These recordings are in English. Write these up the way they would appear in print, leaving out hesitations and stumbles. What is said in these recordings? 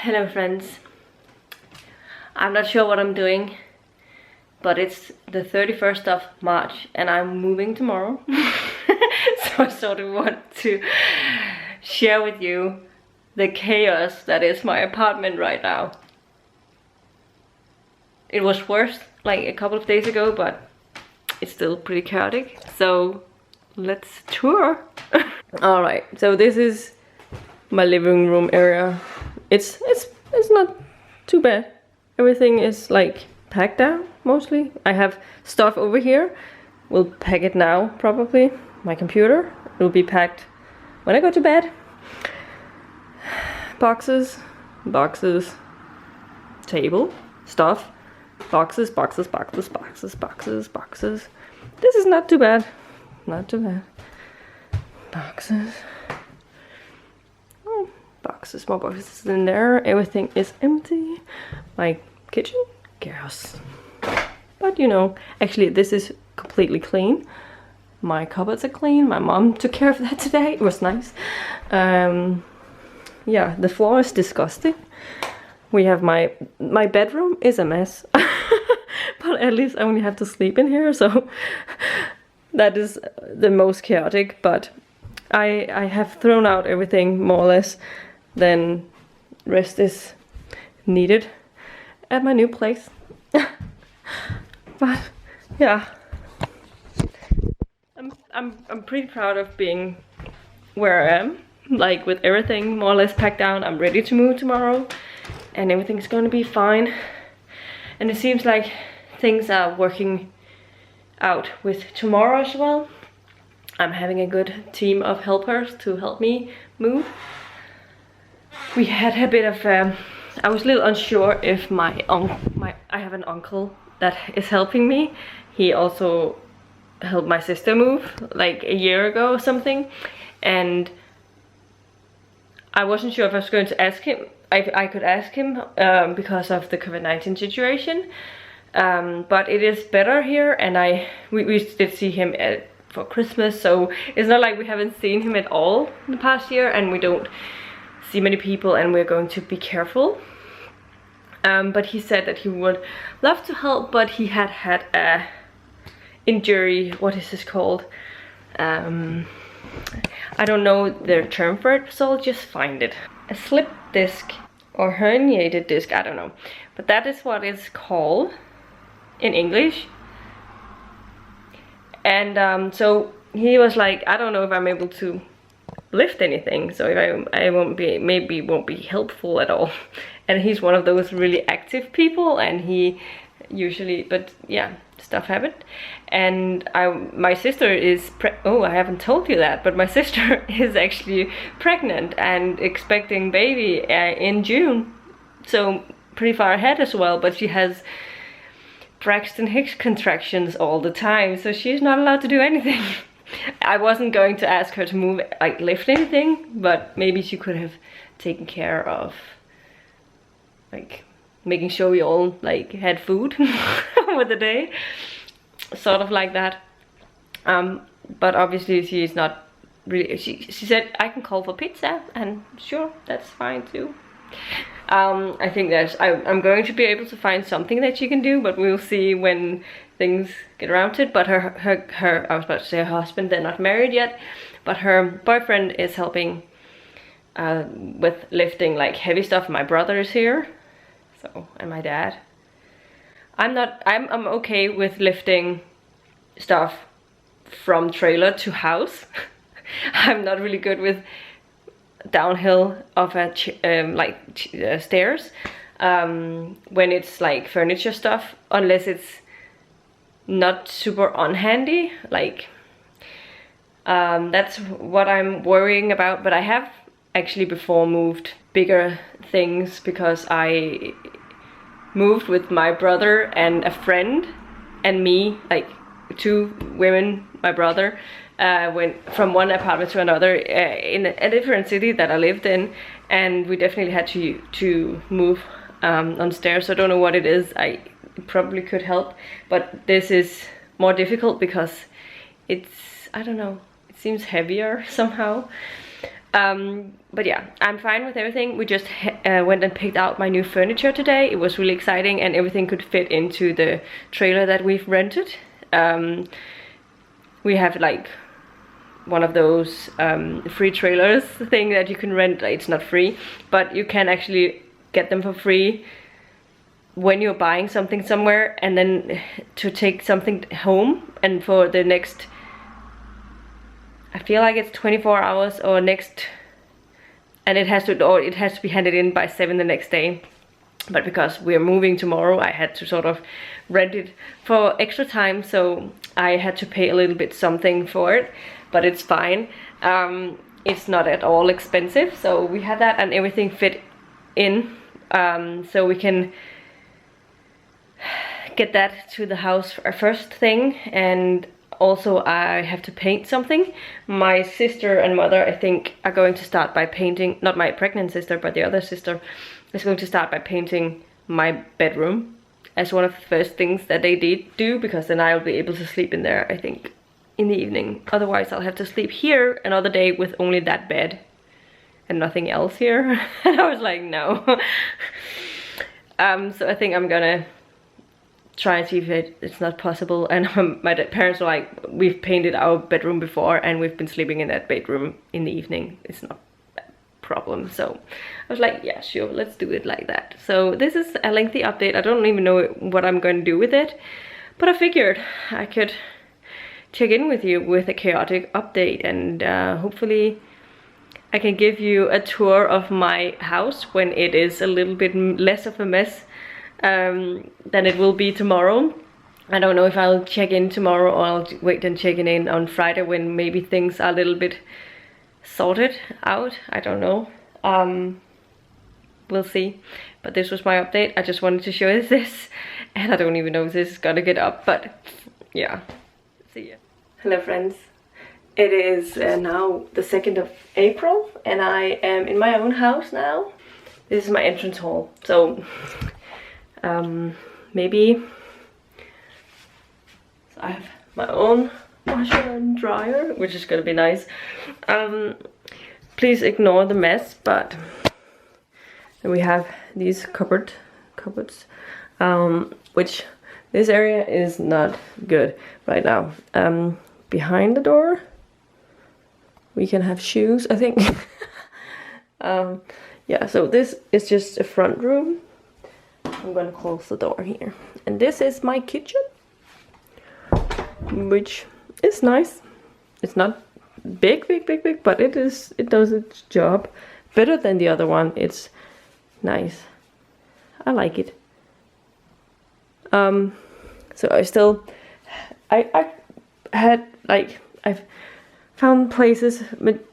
Hello friends, I'm not sure what I'm doing, but it's the 31st of March and I'm moving tomorrow. So I sort of want to share with you the chaos that is my apartment right now. It was worse like a couple of days ago, but it's still pretty chaotic. So let's tour. Alright, so this is my living room area. It's not too bad. Everything is like packed down mostly. I have stuff over here. We'll pack it now probably. My computer. It will be packed when I go to bed. Boxes, table, stuff, boxes. This is not too bad. Not too bad. Boxes. Boxes, more boxes in there. Everything is empty. My kitchen, chaos. But you know, actually this is completely clean. My cupboards are clean. My mom took care of that today. It was nice. Yeah, the floor is disgusting. We have my bedroom is a mess. But at least I only have to sleep in here, so that is the most chaotic. But I have thrown out everything more or less. Then rest is needed at my new place. But yeah, I'm pretty proud of being where I am, like with everything more or less packed down. I'm ready to move tomorrow and everything's going to be fine, and it seems like things are working out with tomorrow as well. I'm having a good team of helpers to help me move. We had a bit of I was a little unsure if I have an uncle that is helping me. He also helped my sister move like a year ago or something, and I wasn't sure if I was going to ask him. I could ask him because of the COVID-19 situation, but it is better here, and we did see him for Christmas, so it's not like we haven't seen him at all in the past year, and we don't see many people, and we're going to be careful. But he said that he would love to help, but he had a injury. What is this called? I don't know the term for it, so I'll just find it. A slip disc or herniated disc, I don't know, but that is what it's called in English. And so he was like, I don't know if I'm able to lift anything, so if I won't be helpful at all. And he's one of those really active people, and he usually, but yeah, stuff happened. And my sister is oh, I haven't told you that, but my sister is actually pregnant and expecting baby in June, so pretty far ahead as well. But she has Braxton Hicks contractions all the time, so she's not allowed to do anything. I wasn't going to ask her to move, like lift anything, but maybe she could have taken care of like making sure we all like had food over the day, sort of like that. But obviously she's not really, she said I can call for pizza, and sure, that's fine too. I think I'm going to be able to find something that she can do, but we'll see when things get around to it. But her I was about to say her husband, they're not married yet, but her boyfriend is helping with lifting like heavy stuff. My brother is here, so, and my dad. I'm okay with lifting stuff from trailer to house. I'm not really good with downhill of stairs when it's like furniture stuff, unless it's not super unhandy, like that's what I'm worrying about. But I have actually before moved bigger things, because I moved with my brother and a friend and me, like two women, my brother, went from one apartment to another in a different city that I lived in, and we definitely had to move on stairs. So I don't know what it is. I probably could help, but this is more difficult because it's, I don't know, it seems heavier somehow. But yeah, I'm fine with everything. We just went and picked out my new furniture today. It was really exciting, and everything could fit into the trailer that we've rented. We have like one of those free trailers thing that you can rent. It's not free, but you can actually get them for free when you're buying something somewhere, and then to take something home, and for the next, I feel like it's 24 hours or next, and it has to be handed in by 7 the next day. But because we're moving tomorrow, I had to sort of rent it for extra time, so I had to pay a little bit something for it, but it's fine. It's not at all expensive, so we had that, and everything fit in, so we can get that to the house first thing. And also I have to paint something. My sister and mother, I think, are going to start by painting, not my pregnant sister, but the other sister is going to start by painting my bedroom as one of the first things that they do, because then I'll be able to sleep in there, I think, in the evening. Otherwise I'll have to sleep here another day with only that bed and nothing else here. And I was like, no. So I think I'm gonna try and see if it's not possible. And my parents were like, we've painted our bedroom before and we've been sleeping in that bedroom in the evening. It's not a problem. So I was like, yeah, sure, let's do it like that. So this is a lengthy update. I don't even know what I'm going to do with it, but I figured I could check in with you with a chaotic update, and hopefully I can give you a tour of my house when it is a little bit less of a mess than it will be tomorrow. I don't know if I'll check in tomorrow or I'll wait and check in on Friday when maybe things are a little bit sorted out. I don't know. We'll see. But this was my update. I just wanted to show you this, and I don't even know if this is gonna get up, but yeah. See ya. Hello friends. It is now the 2nd of April and I am in my own house now. This is my entrance hall. So maybe so I have my own washer and dryer, which is gonna be nice. Please ignore the mess, but then we have these cupboards, which this area is not good right now. Behind the door we can have shoes, I think. Yeah, so this is just a front room. I'm gonna close the door here, and this is my kitchen, which is nice. It's not big, but it does its job better than the other one. It's nice. I like it. So I've found places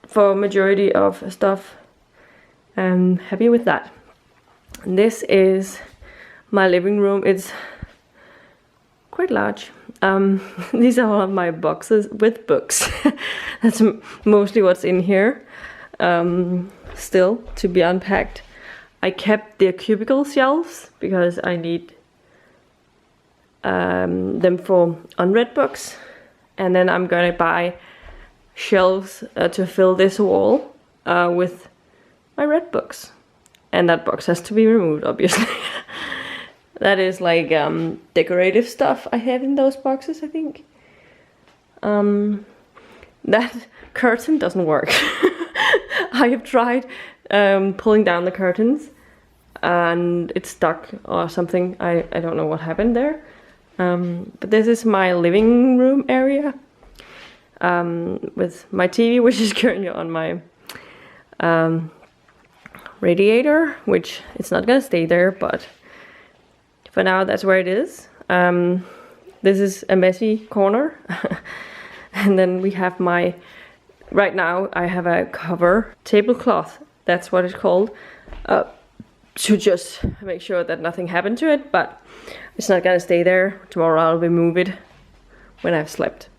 for majority of stuff. I'm happy with that. And this is my living room. It's quite large. These are all of my boxes with books. That's mostly what's in here. Still to be unpacked. I kept the cubicle shelves because I need them for unread books, and then I'm gonna buy shelves to fill this wall with my read books, and that box has to be removed, obviously. That is like decorative stuff I have in those boxes, I think. That curtain doesn't work. I have tried pulling down the curtains and it's stuck or something. I don't know what happened there. But this is my living room area with my TV, which is currently on my radiator, which it's not gonna stay there, but for now that's where it is. This is a messy corner. And then we have right now I have a cover tablecloth, that's what it's called, to just make sure that nothing happened to it, but it's not gonna stay there. Tomorrow I'll remove it when I've slept.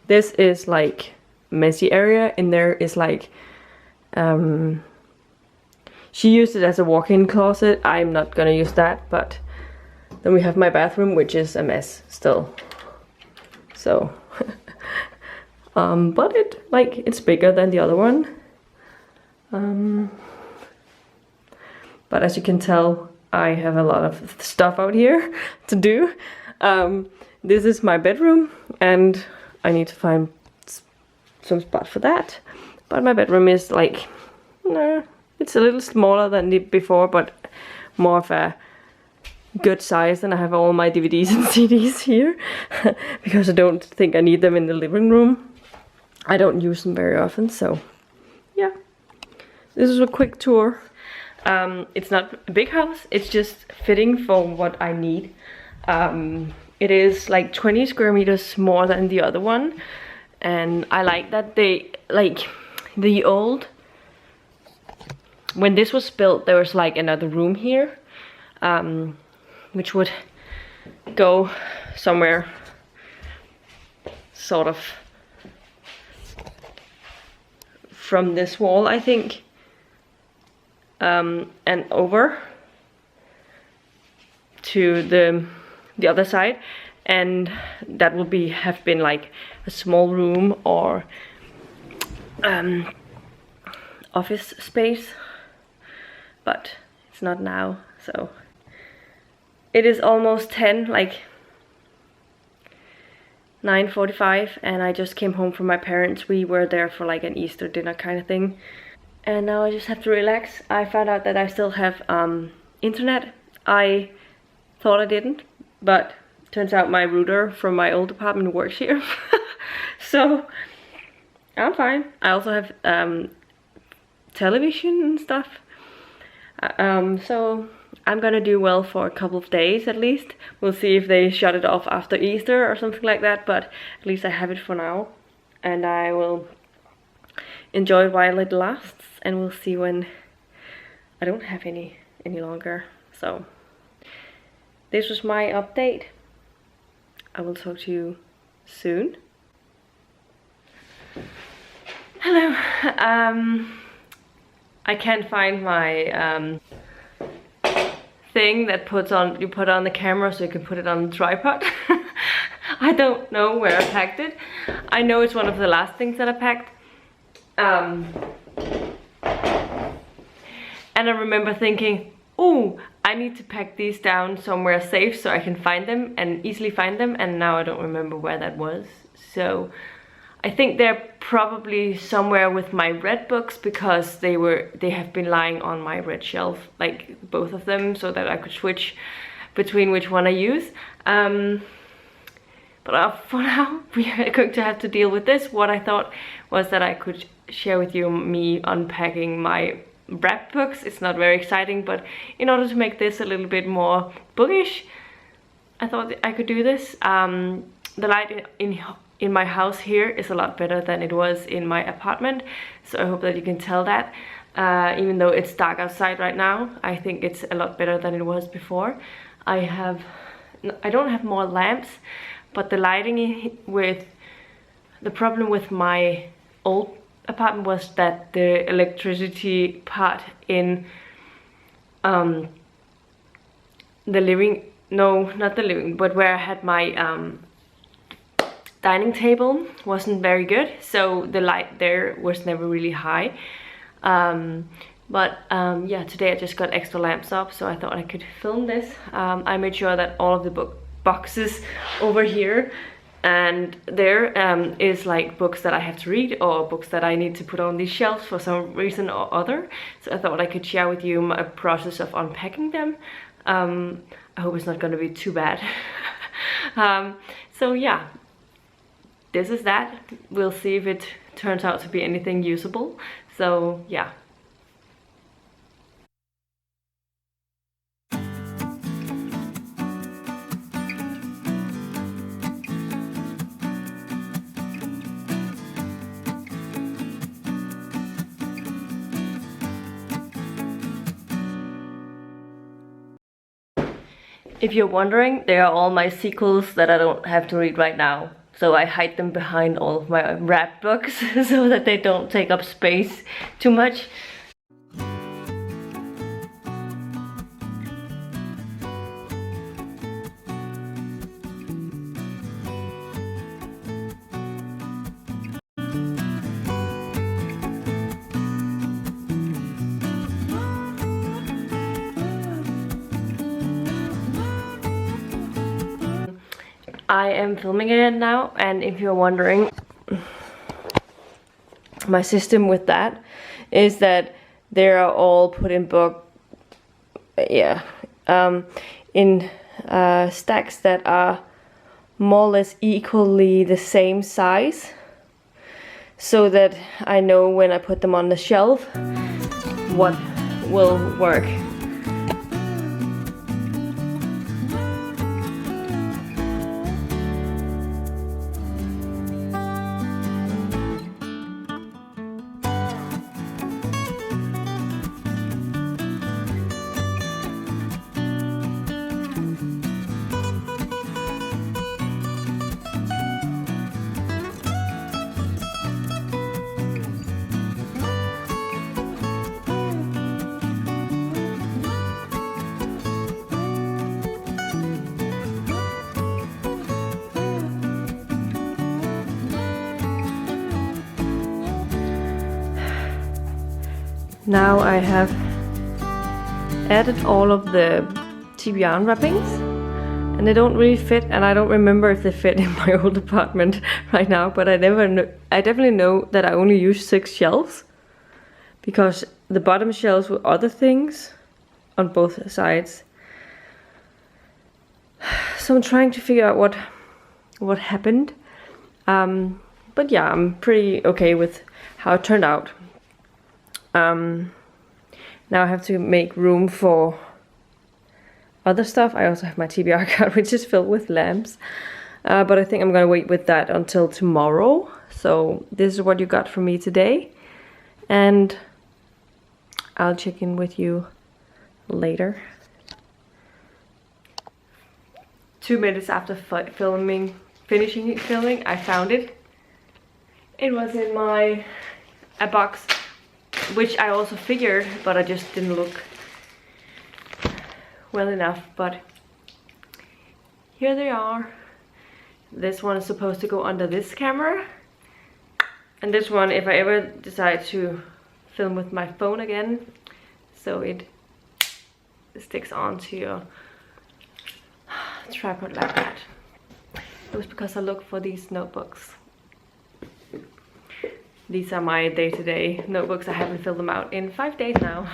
This is like messy area, and there is like she used it as a walk-in closet. I'm not gonna use that, but then we have my bathroom, which is a mess still. So but it's bigger than the other one. But as you can tell, I have a lot of stuff out here to do. This is my bedroom, and I need to find some spot for that. But my bedroom is like, it's a little smaller than before, but more of a good size, and I have all my DVDs and CDs here because I don't think I need them in the living room. I don't use them very often, so yeah. This is a quick tour. It's not a big house, it's just fitting for what I need. It is like 20 square meters more than the other one, and I like that they, like the old, when this was built, there was like another room here, which would go somewhere sort of from this wall, I think, and over to the other side, and that would have been like a small room or office space, but it's not now. So it is almost 10, like 9:45, and I just came home from my parents. We were there for like an Easter dinner kind of thing, and now I just have to relax. I found out that I still have internet. I thought I didn't, but turns out my router from my old apartment works here. So I'm fine. I also have television and stuff. So I'm gonna do well for a couple of days at least. We'll see if they shut it off after Easter or something like that, but at least I have it for now, and I will enjoy it while it lasts, and we'll see when I don't have any longer. So this was my update. I will talk to you soon. Hello. I can't find my thing that you put on the camera so you can put it on the tripod. I don't know where I packed it. I know it's one of the last things that I packed. And I remember thinking, oh, I need to pack these down somewhere safe so I can find them and easily find them, and now I don't remember where that was. So I think they're probably somewhere with my red books, because they have been lying on my red shelf, like both of them, so that I could switch between which one I use. But for now, we are going to have to deal with this. What I thought was that I could share with you me unpacking my wrap books. It's not very exciting, but in order to make this a little bit more bookish, I thought I could do this. The light in my house here is a lot better than it was in my apartment, so I hope that you can tell that. Even though it's dark outside right now, I think it's a lot better than it was before. I don't have more lamps, but the lighting the problem with my old apartment was that the electricity part in the living, no, not the living, but where I had my dining table wasn't very good, so the light there was never really high. Yeah, today I just got extra lamps up, so I thought I could film this. I made sure that all of the boxes over here and there is like books that I have to read or books that I need to put on these shelves for some reason or other. So I thought I could share with you my process of unpacking them. I hope it's not going to be too bad. So yeah, this is that. We'll see if it turns out to be anything usable. So yeah. If you're wondering, they are all my sequels that I don't have to read right now. So I hide them behind all of my wrap books so that they don't take up space too much. I am filming it now, and if you're wondering, my system with that is that they are all put in in stacks that are more or less equally the same size, so that I know when I put them on the shelf what will work. Now I have added all of the TBR wrappings, and they don't really fit, and I don't remember if they fit in my old apartment right now, but I definitely know that I only use 6 shelves, because the bottom shelves were other things on both sides. So I'm trying to figure out what happened, but yeah, I'm pretty okay with how it turned out. Now I have to make room for other stuff. I also have my TBR card, which is filled with lamps, but I think I'm gonna wait with that until tomorrow. So this is what you got from me today, and I'll check in with you later. 2 minutes after finishing filming, I found it. It was in a box, which I also figured, but I just didn't look well enough. But here they are. This one is supposed to go under this camera, and this one, if I ever decide to film with my phone again, so it sticks onto your tripod like that. It was because I looked for these notebooks. These are my day-to-day notebooks. I haven't filled them out in 5 days now.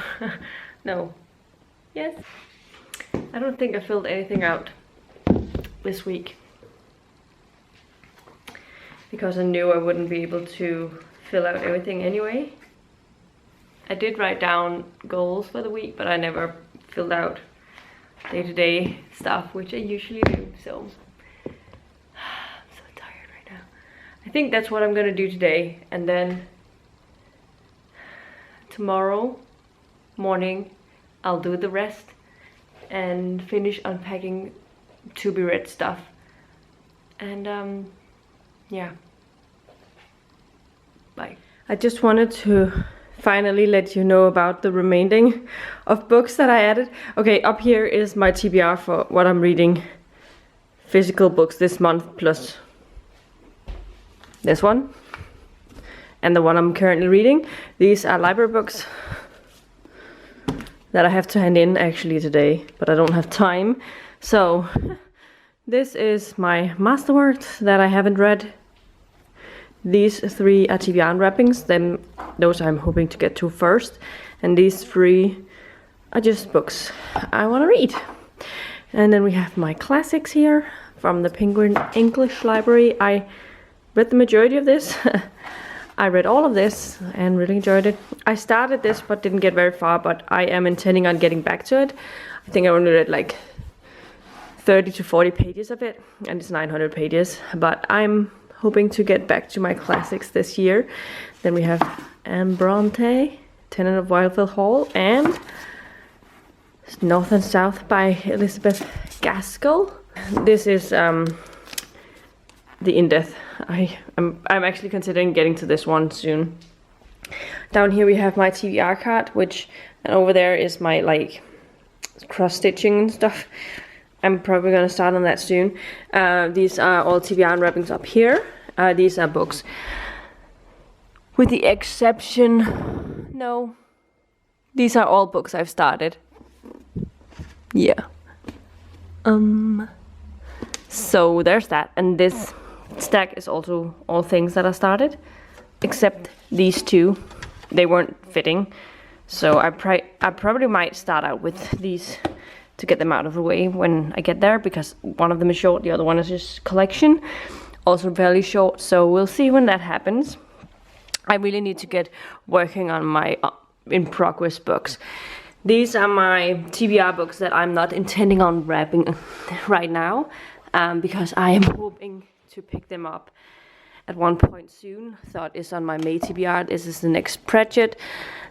No. Yes. I don't think I filled anything out this week, because I knew I wouldn't be able to fill out everything anyway. I did write down goals for the week, but I never filled out day-to-day stuff, which I usually do. So I'm so tired right now. I think that's what I'm gonna do today, and then tomorrow morning I'll do the rest and finish unpacking to be read stuff. And yeah, bye. I just wanted to finally let you know about the remaining of books that I added. Okay, up here is my TBR for what I'm reading, physical books this month, plus this one and the one I'm currently reading. These are library books that I have to hand in actually today, but I don't have time. So this is my masterworks that I haven't read. These 3 are TBR wrappings, then those I'm hoping to get to first, and these 3 are just books I want to read. And then we have my classics here from the Penguin English Library. I read the majority of this. I read all of this and really enjoyed it. I started this but didn't get very far, but I am intending on getting back to it. I think I only read like 30 to 40 pages of it, and it's 900 pages, but I'm hoping to get back to my classics this year. Then we have Anne Bronte, Tenant of Wildfell Hall, and North and South by Elizabeth Gaskell. This is the In Death. I'm actually considering getting to this one soon. Down here we have my TBR card, and over there is my like cross stitching and stuff. I'm probably gonna start on that soon. These are all TBR wrappings up here. These are books, with the exception, no, these are all books I've started. Yeah. So there's that, and this stack is also all things that I started, except these two. They weren't fitting, so I probably might start out with these to get them out of the way when I get there, because one of them is short, the other one is just collection, also fairly short, so we'll see when that happens. I really need to get working on my in progress books. These are my TBR books that I'm not intending on wrapping right now, because I am hoping to pick them up at one point soon. Thought is on my May TBR. This is the next Pratchett.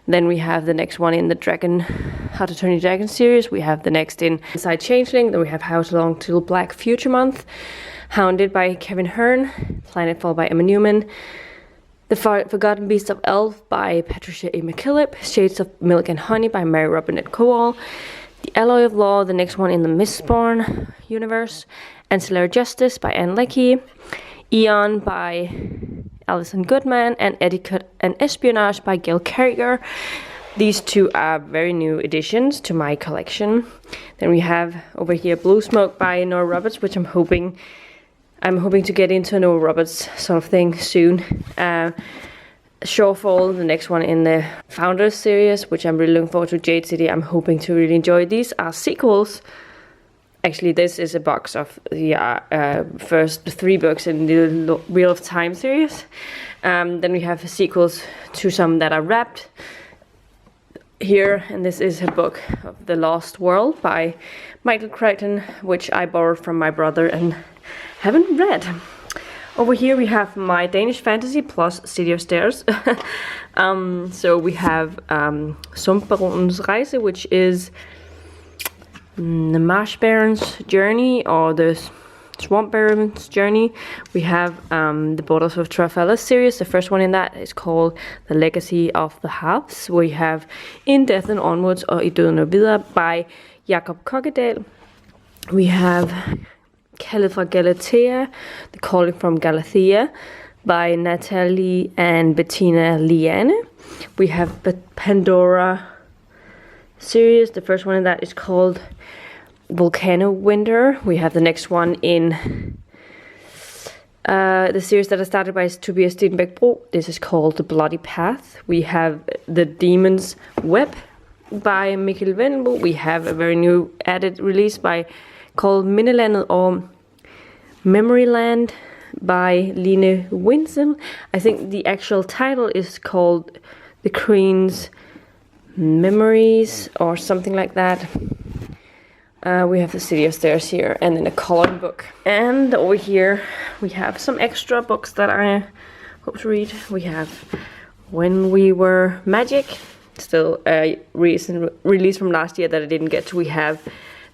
Then we have the next one in the Dragon, How to Train Your Dragon series. We have the next in Inside Changeling. Then we have How to Long Till Black Future Month. Hounded by Kevin Hearn. Planetfall by Emma Newman. The Forgotten Beasts of Elf by Patricia A. McKillip. Shades of Milk and Honey by Mary Robinette Kowal. The Alloy of Law, the next one in the Mistborn universe. Ancillary Justice by Anne Leckie. Eon by Alison Goodman, and Etiquette and Espionage by Gail Carriger. These two are very new additions to my collection. Then we have over here Blue Smoke by Nora Roberts, which I'm hoping to get into Nora Roberts sort of thing soon. Shorefall, the next one in the Founders series, which I'm really looking forward to. Jade City, I'm hoping to really enjoy. These are sequels. Actually, this is a box of the first 3 books in the Wheel of Time series. Then we have sequels to some that are wrapped here, and this is a book of The Lost World by Michael Crichton, which I borrowed from my brother and haven't read. Over here we have my Danish fantasy plus City of Stairs. So we have Sumpbaronens Reise, which is the Marsh Baron's Journey, or the Swamp Baron's Journey. We have the Borders of Trafalgar series. The first one in that is called The Legacy of the Halves. We have In Death and Onwards, or I Døden og Videre by Jakob Kokkedal. We have Kaldet fra Galatea, The Calling from Galathea by Natalie and Bettina Liane. We have Pandora series. The first one in that is called Volcano Winter. We have the next one in the series that I started by Tobias Steenbeck Bro. This is called The Bloody Path. We have The Demon's Web by Mikkel Venbo. We have a very new added release called Minnelandet or Memoryland by Line Winsel. I think the actual title is called The Queen's Memories or something like that. We have the City of Stairs here, and then a coloring book. And over here we have some extra books that I hope to read. We have When We Were Magic, still a recent release from last year that I didn't get to. We have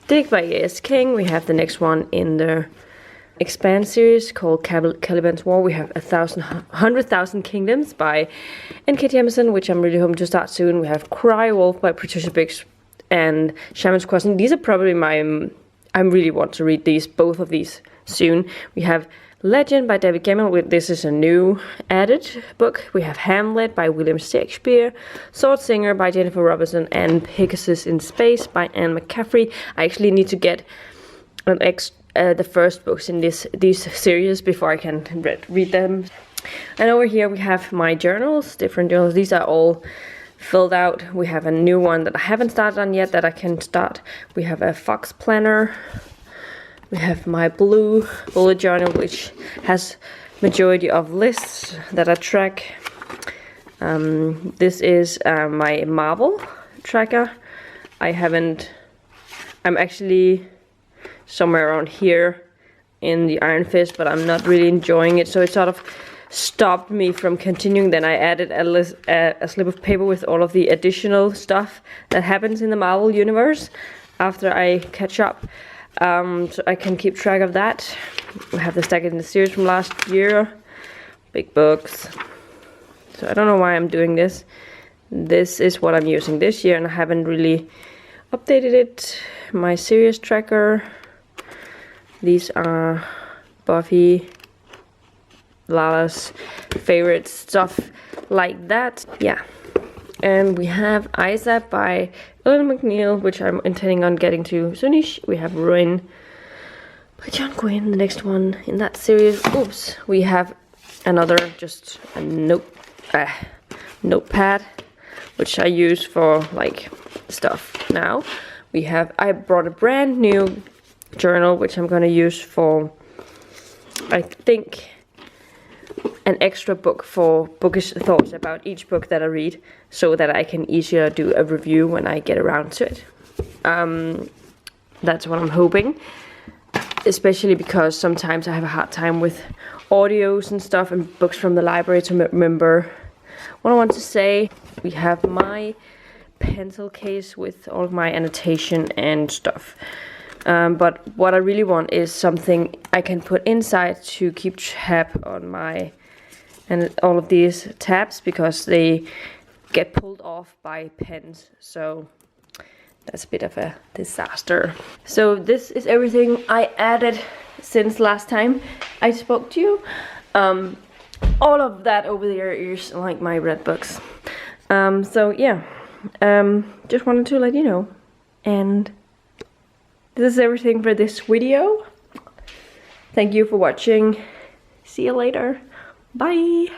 Dig by A.S. King. We have the next one in the Expand series called Caliban's War. We have 100,000 Kingdoms by N.K. Jemisin, which I'm really hoping to start soon. We have Cry Wolf by Patricia Biggs and Shaman's Crossing. These are probably I really want to read both of these soon. We have Legend by David Gemmell. This is a new added book. We have Hamlet by William Shakespeare, Sword Singer by Jennifer Robinson, and Pegasus in Space by Anne McCaffrey. I actually need to get the first books in these series before I can read them. And over here we have my journals, different journals. These are all filled out. We have a new one that I haven't started on yet that I can start. We have a Fox Planner. We have my blue bullet journal, which has majority of lists that I track. This is my Marvel tracker. I'm actually somewhere around here in the Iron Fist, but I'm not really enjoying it, so it sort of stopped me from continuing. Then I added a slip of paper with all of the additional stuff that happens in the Marvel universe after I catch up, so I can keep track of that. We have the stack in the series from last year, big books. So I don't know why I'm doing this. This is what I'm using this year, and I haven't really updated it. My series tracker. These are Buffy, Lala's favorite stuff like that. Yeah. And we have Isa by Ellen McNeil, which I'm intending on getting to soonish. We have Ruin by John Gwynne, the next one in that series. Oops, we have another just a notepad, which I use for like stuff now. I brought a brand new journal, which I'm gonna use for, I think, an extra book for bookish thoughts about each book that I read, so that I can easier do a review when I get around to it. That's what I'm hoping. Especially because sometimes I have a hard time with audios and stuff and books from the library to remember what I want to say. We have my pencil case with all of my annotation and stuff. But what I really want is something I can put inside to keep tab on and all of these tabs, because they get pulled off by pens. So that's a bit of a disaster. So this is everything I added since last time I spoke to you. All of that over there is like my red books. So yeah, just wanted to let you know. And this is everything for this video. Thank you for watching. See you later. Bye.